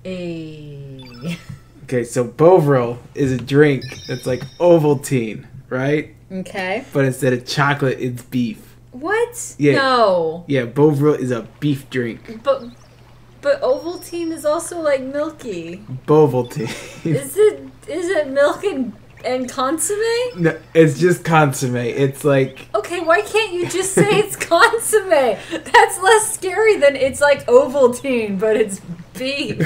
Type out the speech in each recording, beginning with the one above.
A. Okay, so Bovril is a drink that's like Ovaltine, right? Okay. But instead of chocolate, it's beef. What? Yeah. No. Yeah, Bovril is a beef drink. But Ovaltine is also like milky. Bovaltine. Is it milk and consomme? No, it's just consomme. It's like... Okay, why can't you just say it's consomme? That's less scary than it's like Ovaltine, but it's beef.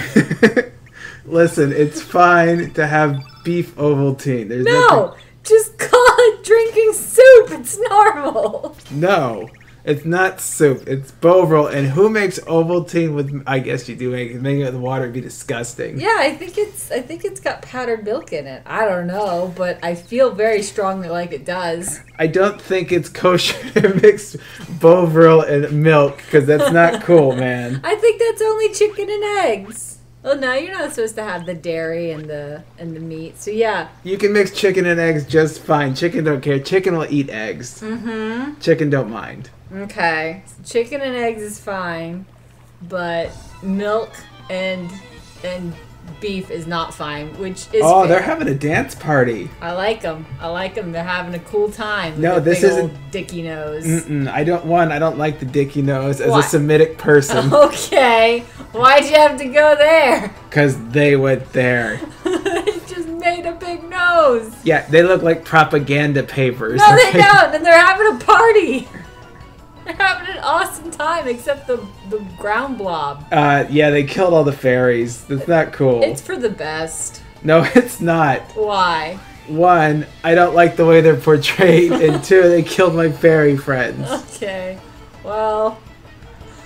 Listen, it's fine to have beef Ovaltine. There's No! Just call it drinking soup. It's normal. No, it's not soup. It's Bovril. And who makes Ovaltine with... I guess you do make it. Making it with water would be disgusting. Yeah, I think it's got powdered milk in it. I don't know, but I feel very strongly like it does. I don't think it's kosher to mix Bovril and milk, because that's not cool, man. I think that's only chicken and eggs. Oh no, you're not supposed to have the dairy and the meat. So yeah. You can mix chicken and eggs just fine. Chicken don't care. Chicken will eat eggs. Mm-hmm. Chicken don't mind. Okay. So chicken and eggs is fine, but milk and beef is not fine, which is Oh, fair. they're having a dance party. I like them. They're having a cool time. With No, their this big isn't- old dicky nose. Mm-mm. I don't like the dicky nose as What? a Semitic person. Okay. Why'd you have to go there? Because they went there. They just made a big nose. Yeah, they look like propaganda papers. No, they don't. And they're having a party. They're having an awesome time, except the ground blob. Yeah, they killed all the fairies. That's not cool. It's for the best. No, it's not. Why? One, I don't like the way they're portrayed, and two, they killed my fairy friends. Okay. Well,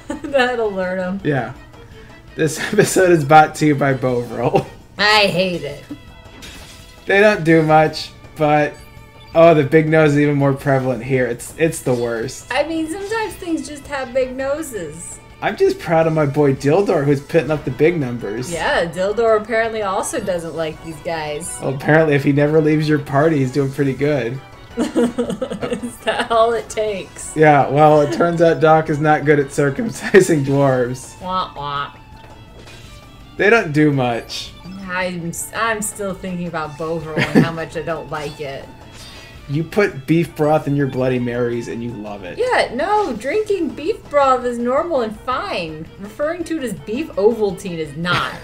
that'll learn them. Yeah. This episode is brought to you by Bovril. I hate it. They don't do much, but oh, the big nose is even more prevalent here. It's the worst. I mean, sometimes things just have big noses. I'm just proud of my boy Dildor, who's putting up the big numbers. Yeah, Dildor apparently also doesn't like these guys. Well, apparently, if he never leaves your party, he's doing pretty good. Is that all it takes? Yeah, well, it turns out Doc is not good at circumcising dwarves. Wah wah. They don't do much. I'm still thinking about Bovril and how much I don't like it. You put beef broth in your Bloody Marys and you love it. Yeah, no, drinking beef broth is normal and fine. Referring to it as beef Ovaltine is not.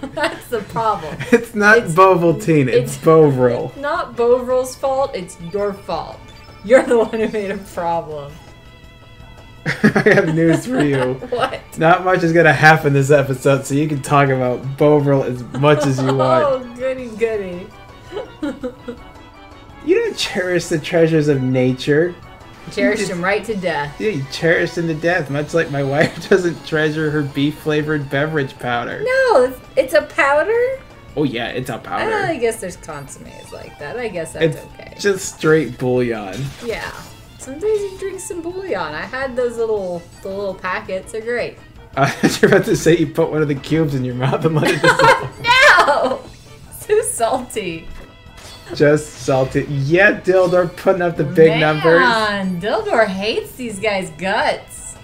That's the problem. It's not Bovaltine, it's Bovril. It's not Bovril's fault, it's your fault. You're the one who made a problem. I have news for you. What? Not much is going to happen this episode, so you can talk about Bovril as much as you want. Oh, goody goody. You don't cherish the treasures of nature. Cherished him right to death. Yeah, you cherish them to death, much like my wife doesn't treasure her beef-flavored beverage powder. No, it's a powder? Oh yeah, it's a powder. I guess there's consommes like that. I guess that's It's okay. just straight bouillon. Yeah. Sometimes you drink some bouillon. I had those the little packets. They're great. You're about to say you put one of the cubes in your mouth and let it dissolve. No! So salty. Just salty. Yeah, Dildor putting up the big numbers. Man, Dildor hates these guys' guts.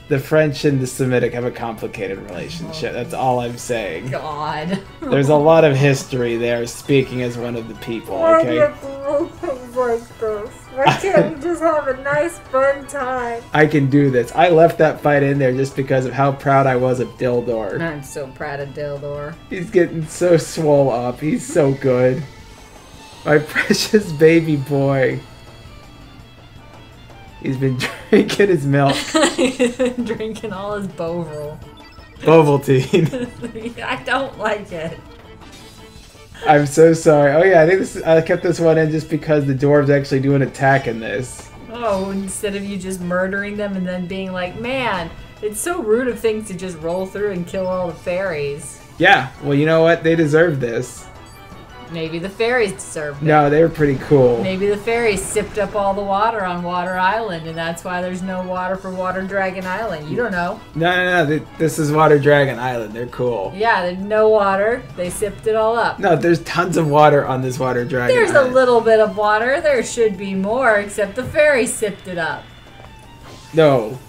The French and the Semitic have a complicated relationship. That's all I'm saying. God. There's a lot of history there, speaking as one of the people, okay? Why can't you just have a nice fun time? I can do this. I left that fight in there just because of how proud I was of Dildor. I'm so proud of Dildor. He's getting so swole up. He's so good. My precious baby boy. He's been drinking his milk. He's been drinking all his Bovril. Bovaltine. I don't like it. I'm so sorry. Oh yeah, I kept this one in just because the dwarves actually do an attack in this. Oh, instead of you just murdering them and then being like, man, it's so rude of things to just roll through and kill all the fairies. Yeah, well you know what? They deserve this. Maybe the fairies deserved it. No, they were pretty cool. Maybe the fairies sipped up all the water on Water Island, and that's why there's no water for Water Dragon Island. You don't know. No. This is Water Dragon Island. They're cool. Yeah, there's no water. They sipped it all up. No, there's tons of water on this Water Dragon There's Island. a little bit of water. There should be more, except the fairies sipped it up. No.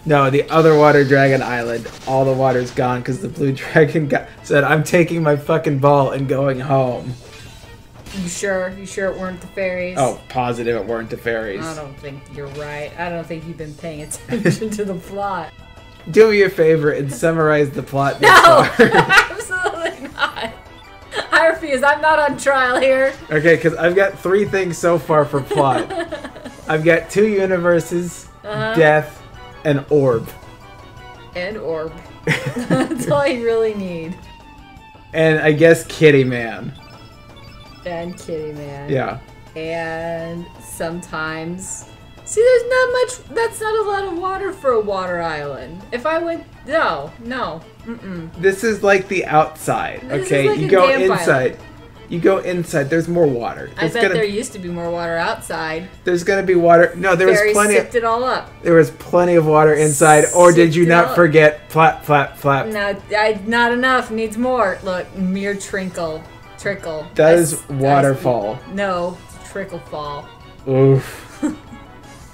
No, the other water dragon island. All the water's gone because the blue dragon said, "I'm taking my fucking ball and going home." You sure? You sure it weren't the fairies? Oh, positive it weren't the fairies. I don't think you're right. I don't think you've been paying attention to the plot. Do me a favor and summarize the plot this No! far. Absolutely not. I refuse. I'm not on trial here. Okay, because I've got 3 things so far for plot. I've got 2 universes, death, and orb. And orb. That's all you really need. And I guess Kitty Man. And Kitty Man. Yeah. And sometimes... See, there's not much... That's not a lot of water for a water island. If I went... No. Mm-mm. This is like the outside, This okay? is like You a go damp inside. island. You go inside, there's more water. I bet there used to be more water outside. There's gonna be water. No, there was Fairies plenty sipped it all up. There was plenty of water inside, or did you Sipped it not all. forget flap, flap, flap? No, not enough. Needs more. Look, mere trickle. That is waterfall. No, trickle fall. Oof.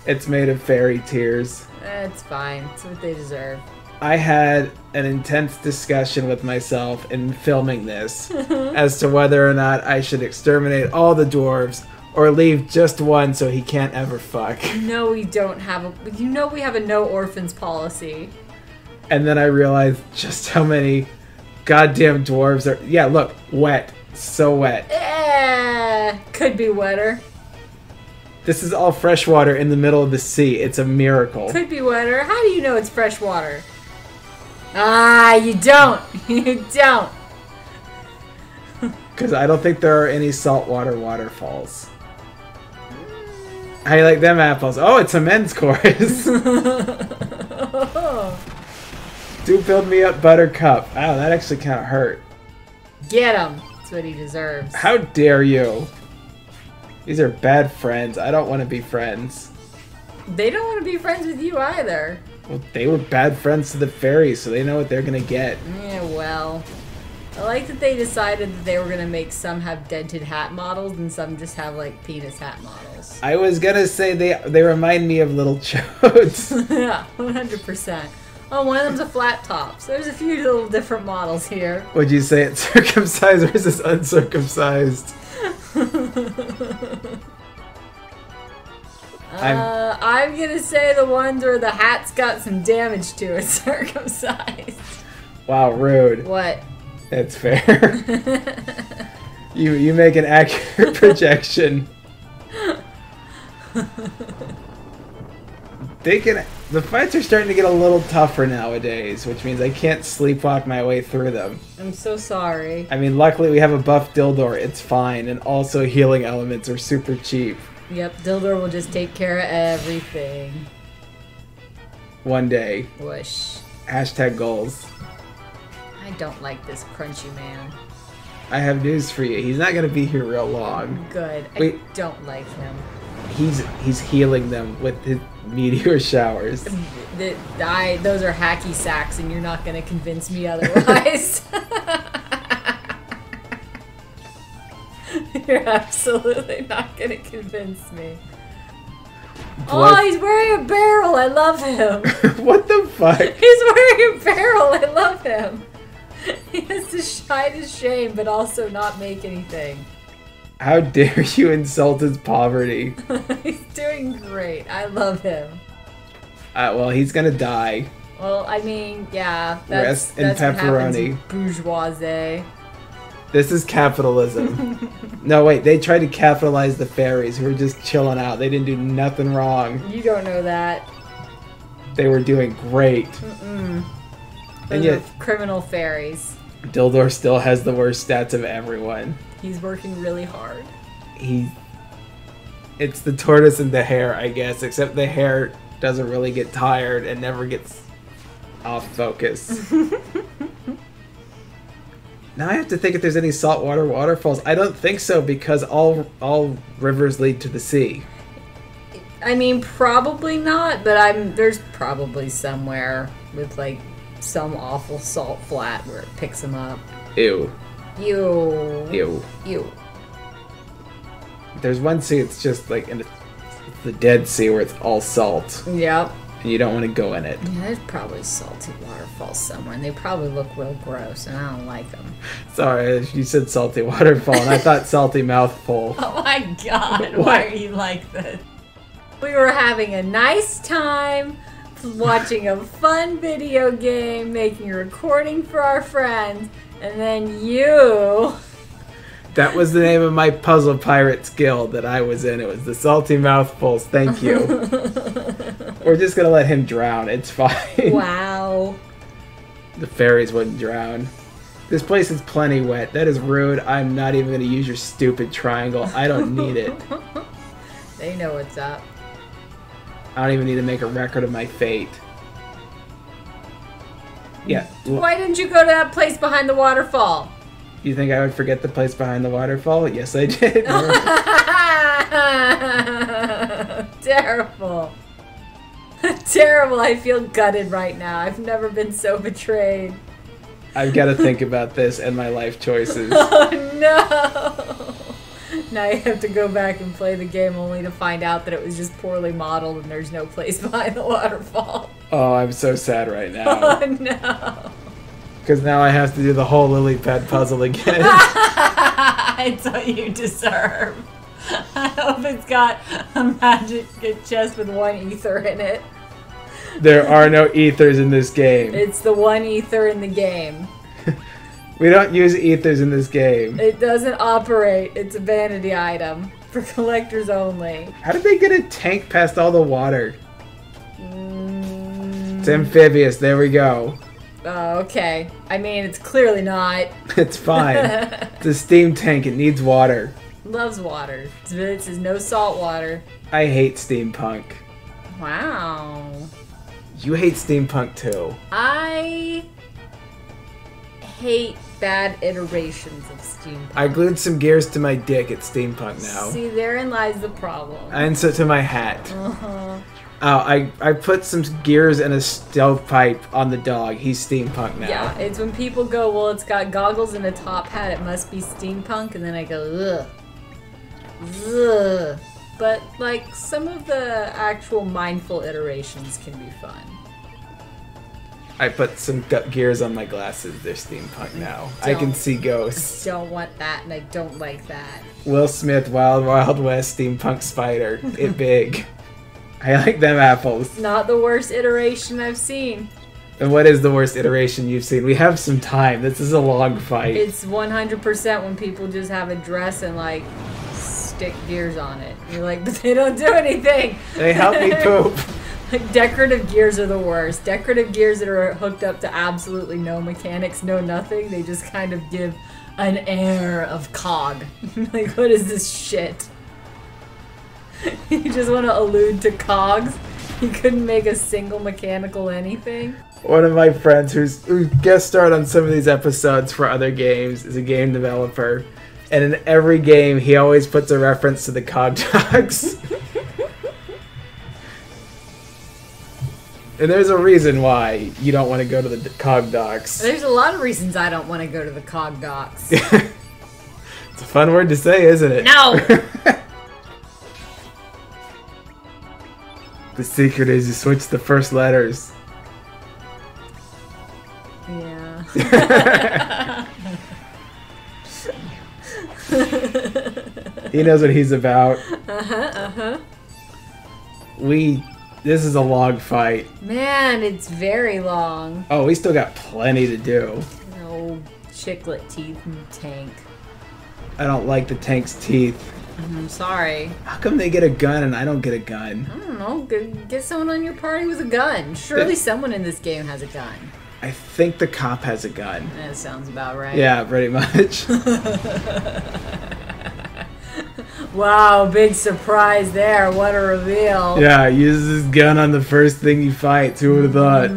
It's made of fairy tears. It's fine. It's what they deserve. I had an intense discussion with myself in filming this as to whether or not I should exterminate all the dwarves or leave just one so he can't ever fuck. No, we don't have a... You know we have a no orphans policy. And then I realized just how many goddamn dwarves are... Yeah, look, wet. So wet. Could be wetter. This is all fresh water in the middle of the sea. It's a miracle. Could be wetter. How do you know it's fresh water? Ah, you don't. You don't. Because I don't think there are any saltwater waterfalls. How you like them apples? Oh, it's a men's chorus. Do build me up, Buttercup. Wow, that actually kind of hurt. Get him. That's what he deserves. How dare you? These are bad friends. I don't want to be friends. They don't want to be friends with you either. Well, they were bad friends to the fairies, so they know what they're gonna get. Yeah, well. I like that they decided that they were going to make some have dented hat models and some just have, like, penis hat models. I was gonna say they remind me of little chodes. Yeah, 100%. Oh, one of them's a flat top. So there's a few little different models here. Would you say it's circumcised versus uncircumcised? I'm gonna say the ones where the hat's got some damage to it, circumcised. Wow, rude. What? It's fair. You make an accurate projection. The fights are starting to get a little tougher nowadays, which means I can't sleepwalk my way through them. I'm so sorry. I mean, luckily we have a buff Dildor, it's fine, and also healing elements are super cheap. Yep, Dildor will just take care of everything. One day. Whoosh. Hashtag goals. I don't like this crunchy man. I have news for you. He's not going to be here real long. Good. Wait. I don't like him. He's healing them with his meteor showers. Those are hacky sacks, and you're not going to convince me otherwise. You're absolutely not going to convince me. Blood. Oh, he's wearing a barrel. I love him. What the fuck? He's wearing a barrel. I love him. He has to hide his shame, but also not make anything. How dare you insult his poverty? He's doing great. I love him. Well, he's gonna die. Well, I mean, yeah. Rest in that's what happens pepperoni. in bourgeoisie. This is capitalism. No, wait, they tried to capitalize the fairies who were just chilling out. They didn't do nothing wrong. You don't know that. They were doing great. Mm-mm. And Those yet, are criminal fairies. Dildor still has the worst stats of everyone. He's working really hard. It's the tortoise and the hare, I guess, except the hare doesn't really get tired and never gets off focus. Now I have to think if there's any saltwater waterfalls. I don't think so, because all rivers lead to the sea. I mean, probably not, but there's probably somewhere with, like, some awful salt flat where it picks them up. Ew. Ew. Ew. Ew. There's one sea, it's just like it's the Dead Sea where it's all salt. Yep. And and you don't want to go in it. Yeah, there's probably salty waterfalls somewhere, and they probably look real gross, and I don't like them. Sorry, you said salty waterfall, and I thought salty mouthful. Oh my god, why are you like this? We were having a nice time, watching a fun video game, making a recording for our friends, and then you... That was the name of my Puzzle Pirates guild that I was in. It was the Salty Mouthfuls. Thank you. We're just gonna let him drown. It's fine. Wow. The fairies wouldn't drown. This place is plenty wet. That is rude. I'm not even gonna use your stupid triangle. I don't need it. They know what's up. I don't even need to make a record of my fate. Yeah. Why didn't you go to that place behind the waterfall? You think I would forget the place behind the waterfall? Yes, I did. Terrible. Terrible. I feel gutted right now. I've never been so betrayed. I've got to think about this and my life choices. Oh no! Now you have to go back and play the game only to find out that it was just poorly modeled and there's no place behind the waterfall. Oh, I'm so sad right now. Oh no! Because now I have to do the whole lily pad puzzle again. It's what you deserve. I hope it's got a magic chest with one ether in it. There are no ethers in this game. It's the one ether in the game. We don't use ethers in this game. It doesn't operate. It's a vanity item for collectors only. How did they get a tank past all the water? It's amphibious. There we go. Oh, okay. I mean, it's clearly not. It's fine. It's a steam tank. It needs water. Loves water. It says no salt water. I hate steampunk. Wow. You hate steampunk too. I hate bad iterations of steampunk. I glued some gears to my dick at steampunk now. See, therein lies the problem. And so to my hat. Uh-huh. Oh, I put some gears and a stovepipe on the dog. He's steampunk now. Yeah, it's when people go, well, it's got goggles and a top hat, it must be steampunk, and then I go, ugh. Ugh. But, like, some of the actual mindful iterations can be fun. I put some gears on my glasses. They're steampunk now. I can see ghosts. I don't want that, and I don't like that. Will Smith, Wild Wild West, steampunk spider. It big. I like them apples. Not the worst iteration I've seen. And what is the worst iteration you've seen? We have some time. This is a long fight. It's 100% when people just have a dress and, like, stick gears on it. You're like, but they don't do anything. They help me poop. Like, decorative gears are the worst. Decorative gears that are hooked up to absolutely no mechanics, no nothing. They just kind of give an air of cog. Like, what is this shit? You just want to allude to cogs? You couldn't make a single mechanical anything? One of my friends who guest starred on some of these episodes for other games is a game developer. And in every game, he always puts a reference to the cog dogs. And there's a reason why you don't want to go to the cog docks. There's a lot of reasons I don't want to go to the cog docks. It's a fun word to say, isn't it? No! The secret is you switch the first letters. Yeah. He knows what he's about. Uh-huh. This is a long fight. Man, it's very long. Oh, we still got plenty to do. No chiclet teeth tank. I don't like the tank's teeth. I'm sorry. How come they get a gun and I don't get a gun? I don't know. Get someone on your party with a gun. Surely someone in this game has a gun. I think the cop has a gun. That sounds about right. Yeah, pretty much. Wow, big surprise there. What a reveal. Yeah, uses his gun on the first thing he fights. Who would have thought?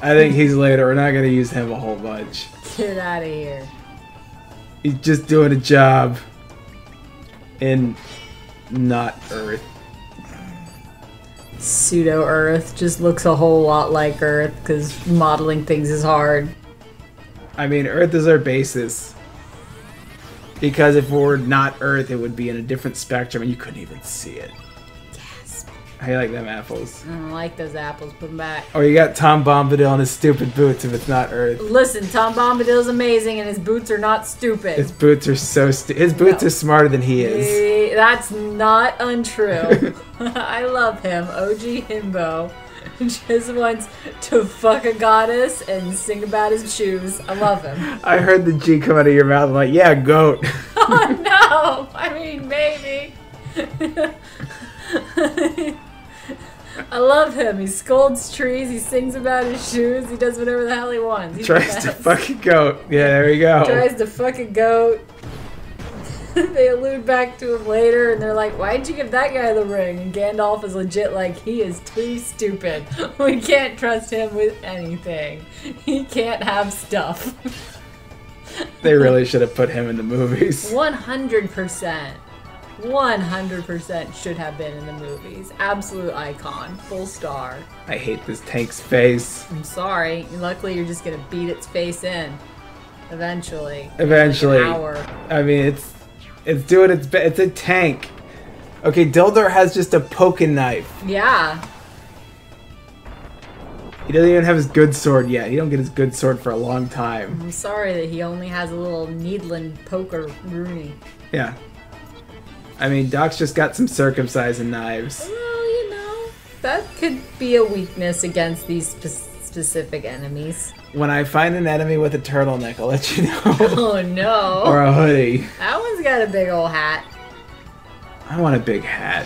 I think he's later. We're not going to use him a whole bunch. Get out of here. He's just doing a job in not Earth. Pseudo-Earth just looks a whole lot like Earth because modeling things is hard. I mean, Earth is our basis. Because if we're not Earth, it would be in a different spectrum and you couldn't even see it. Yes. How you like them apples? I don't like those apples. Put them back. Or you got Tom Bombadil and his stupid boots if it's not Earth. Listen, Tom Bombadil's amazing and his boots are not stupid. His boots are so his boots are smarter than he is. That's not untrue. I love him. OG Himbo. Just wants to fuck a goddess and sing about his shoes. I love him. I heard the G come out of your mouth. I'm like, yeah, goat. Oh no! I mean, maybe. I love him. He scolds trees. He sings about his shoes. He does whatever the hell he wants. He's Tries to fuck a goat. Yeah, there we go. Tries to fuck a goat. They allude back to him later, and they're like, why'd you give that guy the ring? And Gandalf is legit like, he is too stupid. We can't trust him with anything. He can't have stuff. They really should have put him in the movies. 100%. 100% should have been in the movies. Absolute icon. Full star. I hate this tank's face. I'm sorry. Luckily, you're just gonna beat its face in. Eventually. Eventually. Like an hour. I mean, it's doing its best. It's a tank. Okay, Dildor has just a poking knife. Yeah. He doesn't even have his good sword yet. He don't get his good sword for a long time. I'm sorry that he only has a little needling poker Rooney. Yeah. I mean, Doc's just got some circumcising knives. Well, you know, that could be a weakness against these specific enemies. When I find an enemy with a turtleneck, I'll let you know. Oh no. Or a hoodie. That one's got a big old hat. I want a big hat.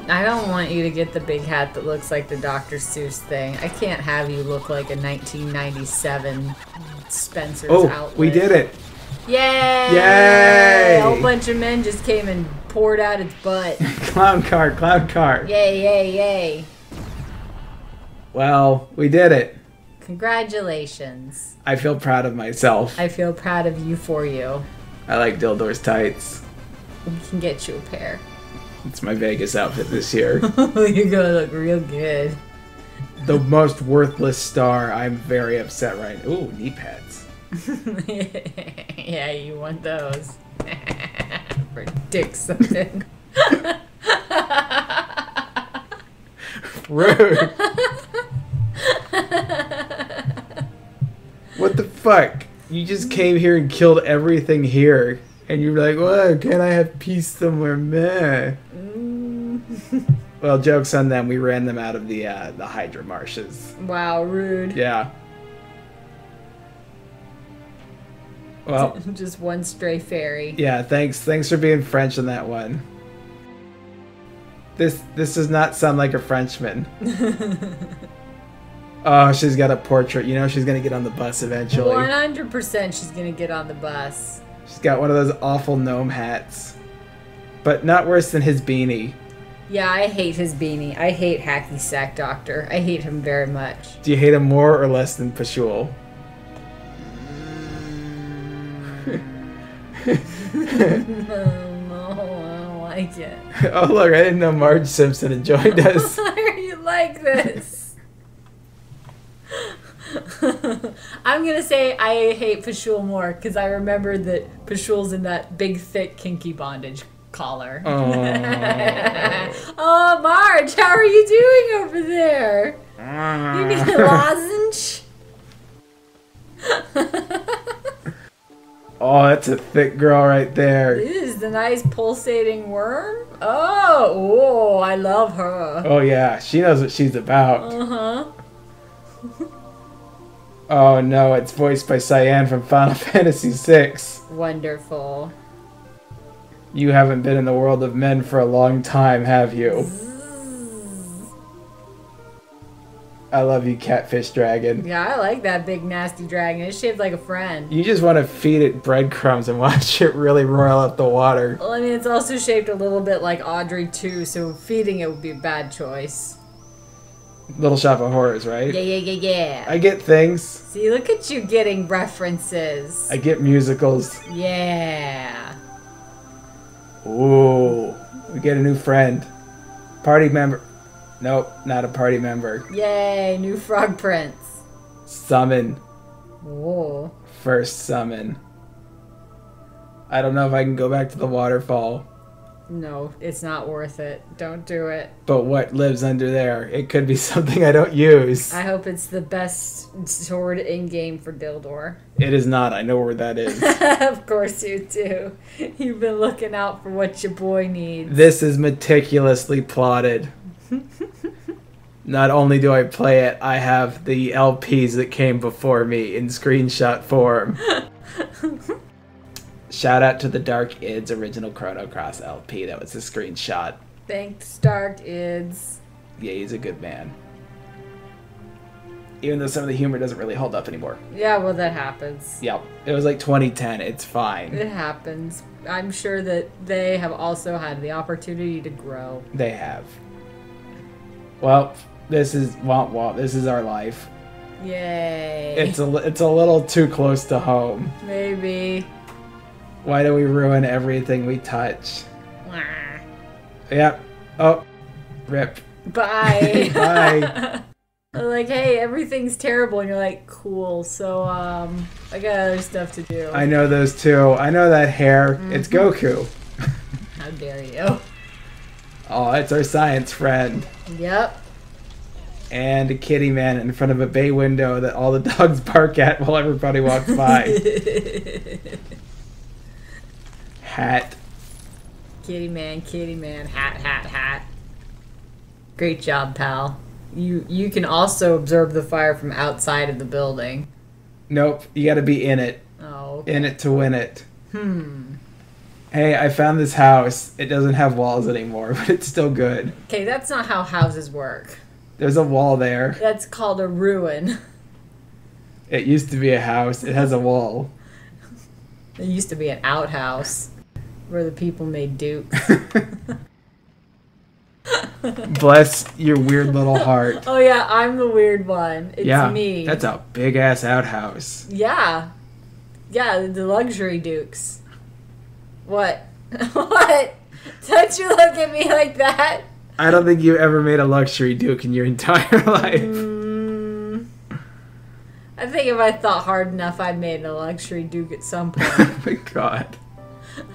I don't want you to get the big hat that looks like the Dr. Seuss thing. I can't have you look like a 1997 Spencer's outlet. We did it. Yay! Yay! A whole bunch of men just came and poured out its butt. Clown car, clown car. Yay, yay, yay. Well, we did it. Congratulations. I feel proud of myself. I feel proud of you for you. I like Dildor's tights. We can get you a pair. It's my Vegas outfit this year. You're gonna look real good. The most worthless star. I'm very upset right now. Ooh, knee pads. Yeah, you want those. For dick sucking. Rude. What the fuck? You just came here and killed everything here. And you're like, well, can't I have peace somewhere? Meh. Well, joke's on them. We ran them out of the Hydra marshes. Wow, rude. Yeah. Well, just one stray fairy. Yeah, thanks for being French on that one. This does not sound like a Frenchman. Oh, she's got a portrait. You know she's gonna get on the bus eventually. 100% she's gonna get on the bus. She's got one of those awful gnome hats. But not worse than his beanie. Yeah, I hate his beanie. I hate Hacky Sack Doctor. I hate him very much. Do you hate him more or less than Pashul? No, I don't like it. Oh look, I didn't know Marge Simpson had joined us. Why are you like this? I'm gonna say I hate Pashul more because I remember that Pashul's in that big, thick, kinky bondage collar. Oh. Oh, Marge, how are you doing over there? You need a lozenge? Oh, that's a thick girl right there. This is the nice pulsating worm. Oh, I love her. Oh yeah, she knows what she's about. Uh-huh. Oh no, it's voiced by Cyan from Final Fantasy VI. Wonderful. You haven't been in the world of men for a long time, have you? I love you, Catfish Dragon. Yeah, I like that big nasty dragon. It's shaped like a friend. You just want to feed it breadcrumbs and watch it really roil up the water. Well, I mean, it's also shaped a little bit like Audrey, too, so feeding it would be a bad choice. Little Shop of Horrors, right? Yeah, yeah, yeah, yeah. I get things. See, look at you getting references. I get musicals. Yeah. Ooh, we get a new friend. Party member. Nope, not a party member. Yay, new frog prince. Summon. Whoa. First summon. I don't know if I can go back to the waterfall. No, it's not worth it. Don't do it. But what lives under there? It could be something I don't use. I hope it's the best sword in-game for Dildor. It is not. I know where that is. Of course you do. You've been looking out for what your boy needs. This is meticulously plotted. Not only do I play it, I have the LPs that came before me in screenshot form. Shout out to the Dark Ids original Chrono Cross LP. That was a screenshot. Thanks, Dark Ids. Yeah, he's a good man. Even though some of the humor doesn't really hold up anymore. Yeah, well, that happens. Yep. It was like 2010. It's fine. It happens. I'm sure that they have also had the opportunity to grow. They have. Well, this is womp womp. This is our life. Yay. It's a little too close to home. Maybe. Why do we ruin everything we touch? Wah. Yep. Oh. Rip. Bye. Bye. Like, hey, everything's terrible, and you're like, cool. So, I got other stuff to do. I know those two. I know that hair. Mm-hmm. It's Goku. How dare you? Oh, it's our science friend. Yep. And a kitty man in front of a bay window that all the dogs bark at while everybody walks by. Hat. Kitty man, hat. Great job, pal. You can also observe the fire from outside of the building. Nope, you gotta be in it. Oh. Okay. In it to win it. Hey, I found this house. It doesn't have walls anymore, but it's still good. Okay, that's not how houses work. There's a wall there. That's called a ruin. It used to be a house. It has a wall. It used to be an outhouse where the people made dukes. Bless your weird little heart. Oh yeah, I'm the weird one. It's me. That's a big ass outhouse. Yeah. Yeah, the luxury dukes. What? What? Don't you look at me like that? I don't think you ever made a luxury duke in your entire life. I think if I thought hard enough, I'd made a luxury duke at some point. Oh my god.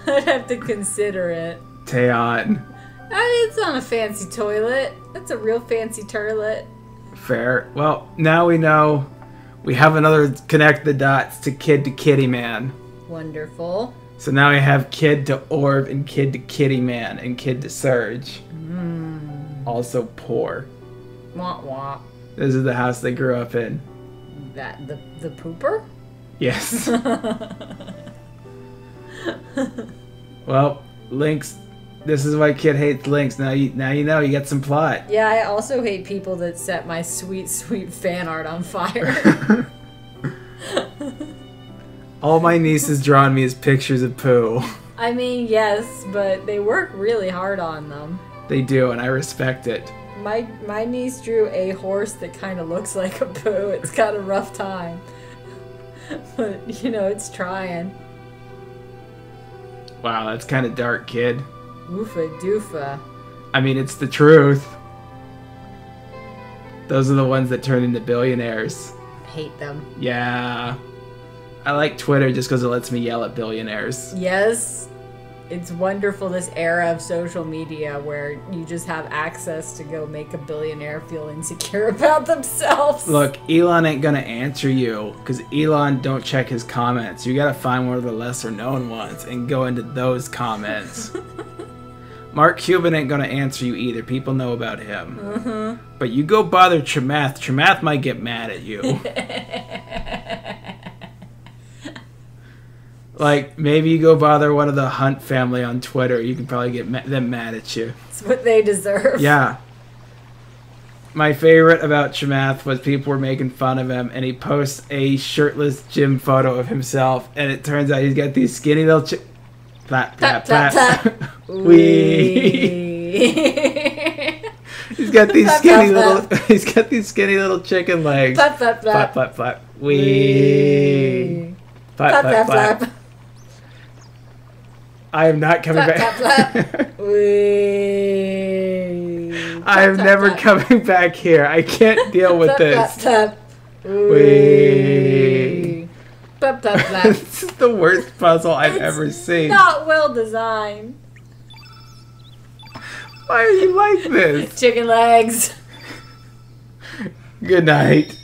I'd have to consider it. Taeon. It's not a fancy toilet. That's a real fancy turlet. Fair. Well, now we know. We have another connect the dots to kid to kitty man. Wonderful. So now we have kid to orb and kid to kitty man and kid to surge. Also poor. Wah wah. This is the house they grew up in. That the pooper? Yes. Well, links. This is why kid hates links. Now you know you got some plot. Yeah, I also hate people that set my sweet, sweet fan art on fire. All my nieces drawn me is pictures of poo. I mean, yes, but they work really hard on them. They do, and I respect it. My niece drew a horse that kind of looks like a poo. It's got a rough time. But, it's trying. Wow, that's kind of dark, kid. Oofa doofa. I mean, it's the truth. Those are the ones that turn into billionaires. Hate them. Yeah. I like Twitter just because it lets me yell at billionaires. Yes. It's wonderful, this era of social media where you just have access to go make a billionaire feel insecure about themselves. Look, Elon ain't gonna answer you because Elon don't check his comments. You gotta find one of the lesser known ones and go into those comments. Mark Cuban ain't gonna answer you either. People know about him. But you go bother Chamath. Chamath might get mad at you. Like, maybe you go bother one of the Hunt family on Twitter. You can probably get them mad at you. It's what they deserve. Yeah. My favorite about Chamath was people were making fun of him, and he posts a shirtless gym photo of himself, and it turns out he's got these skinny little flap, flap, flap. Wee. He's got these he's got these skinny little chicken legs. Flap, flap, flap. Flap, flap, flap. Wee. Flap, flap, flap. Flap. I am not coming back. Flap, flap. Wee. I am never coming back here. I can't deal with this. Flap, flap. Wee. Flap, flap, flap. This is the worst puzzle I've ever seen. Not well designed. Why are you like this? Chicken legs. Good night.